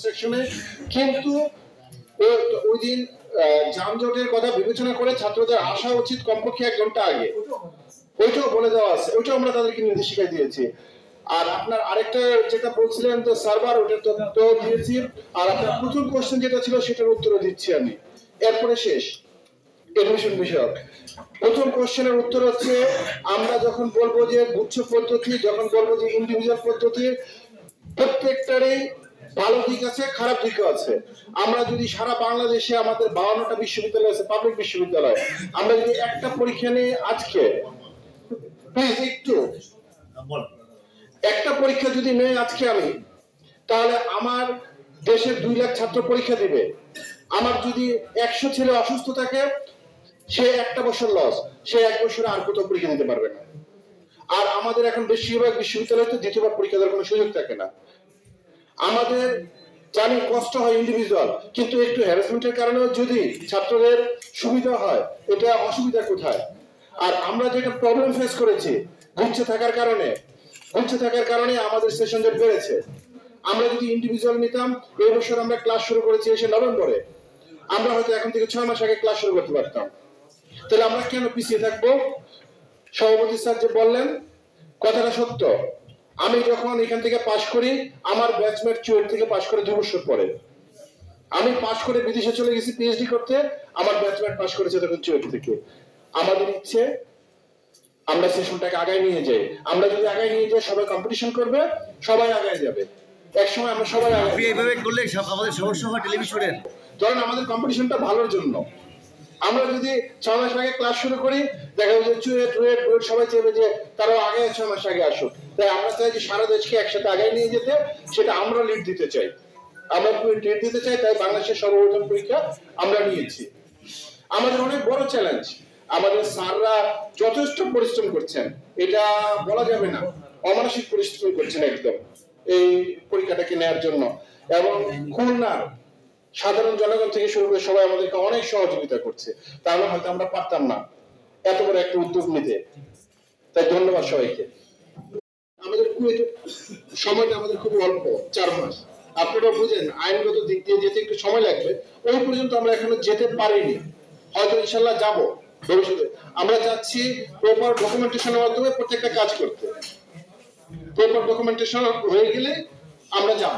সেকশনে, কিন্তু ওই দিন যানজটের কথা বিবেচনা করে ছাত্রদের আসা উচিত কমপক্ষে 1 ঘন্টা আগে, ওইটাও বলে দেওয়া আছে, ওইটাও আমরা তাদেরকে নির্দেশিকা দিয়েছি। আর আপনার আরেকটা যেটা বলছিলেন তো সার্ভার, ওটার তো দিয়েছি। আর আপনার প্রথম কোশ্চেন যেটা ছিল সেটার উত্তর দিচ্ছি আমি, এরপরে শেষ এডমিশন বিষয়ক। প্রথম কোশ্চেনের উত্তর হচ্ছে, আমরা যখন বলবো যে গুচ্ছ পদ্ধতি, যখন বলবো যে ইন্ডিভিজুয়াল পদ্ধতি, প্রত্যেকটারই ভালো দিক আছে, খারাপ দিকও আছে। আমরা যদি সারা বাংলাদেশে আমাদের 52টা বিশ্ববিদ্যালয় আছে, পাবলিক বিশ্ববিদ্যালয়, আমরা যদি একটা পরীক্ষা নিয়ে আজকে প্লিজ একটু একটা পরীক্ষা যদি নেই আজকে আমি, তাহলে আমার দেশের 2 লাখ ছাত্র পরীক্ষা দিবে। আমার যদি 100 ছেলে অসুস্থ থাকে, সে একটা বছর লস, সে 1 বছরে আর কোথাও পরীক্ষা দিতে পারবে না। আর আমাদের এখন বেশিরভাগ বিশ্ববিদ্যালয়তে দ্বিতীয়বার পরীক্ষা দেওয়ার কোনো সুযোগ থাকে না। আমাদের জানি কষ্ট হয় ইন্ডিভিজুয়াল, কিন্তু একটু হ্যারাসমেন্টের কারণেও যদি ছাত্রদের সুবিধা হয়, এটা অসুবিধা কোথায়? আর আমরা যেটা প্রবলেম ফেস করেছি গুচ্ছে থাকার কারণে আমাদের সেশন জট বেড়েছে। আমরা যদি ইন্ডিভিজুয়াল নিতাম, এই বছর আমরা ক্লাস শুরু করেছি এসে নভেম্বরে, আমরা হয়তো এখন থেকে 6 মাস আগে ক্লাস শুরু করতে পারতাম। তাহলে আমরা কেন পিছিয়ে থাকবো? সভাপতি স্যার যে বললেন কথাটা সত্য। আমি যখন এখান থেকে পাশ করি, আমার ব্যাচমেট চুয়েট থেকে পাশ করে 2 বছর পরে। আমি পাশ করে বিদেশে চলে গেছি পিএইচডি করতে, আমার ব্যাচমেট পাশ করেছে তখন চুয়েট থেকে। আমাদের ইচ্ছে আমরা সেশনটাকে আগায় নিয়ে যাই। আমরা যদি আগায় নিয়ে যাই, সবাই কম্পিটিশন করবে, সবাই আগায় যাবে। একসময় আমরা সবাই এইভাবে করলে আমাদের সমস্যা হয় টেলিভিশনের। ধরেন আমাদের কম্পিটিশনটা ভালোর জন্য। আমরা যদি 6 মাস আগে ক্লাস শুরু করি, দেখা যাবে চুয়েট রুয়েট সবাই চাইবে যে তারাও আগে 6 মাস আগে আসুক। তাই আমরা চাই যে সারা দেশকে একসাথে আগায় নিয়ে যেতে, সেটা আমরা লিড দিতে চাই। আমরা লিড দিতে চাই, তাই বাংলাদেশের সর্বপ্রথম পরীক্ষা আমরা নিয়েছি। আমাদের অনেক বড় চ্যালেঞ্জ, আমাদের স্যাররা যথেষ্ট পরিশ্রম করছেন, এটা বলা যাবে না, অমানসিক পরিশ্রম করছেন একদম এই পরীক্ষাটাকে নেওয়ার জন্য। এবং খুলনার সাধারণ জনগণ থেকে শুরু করে সবাই আমাদেরকে অনেক সহযোগিতা করছে, তাহলে হয়তো আমরা পারতাম না এত বড় একটা উদ্যোগ নিতে। তাই ধন্যবাদ সবাইকে। আমাদের কুয়েটের সময়টা আমাদের খুব অল্প, 4 মাস। আপনারা বুঝেন আইনগত দিক দিয়ে যেতে একটু সময় লাগবে, ওই পর্যন্ত আমরা এখনো যেতে পারিনি, হয়তো ইনশাল্লাহ যাব ভবিষ্যতে। আমরা চাচ্ছি প্রপার ডকুমেন্টেশনের মাধ্যমে প্রত্যেকটা কাজ করতে। প্রপার ডকুমেন্টেশন হয়ে গেলে আমরা যাব।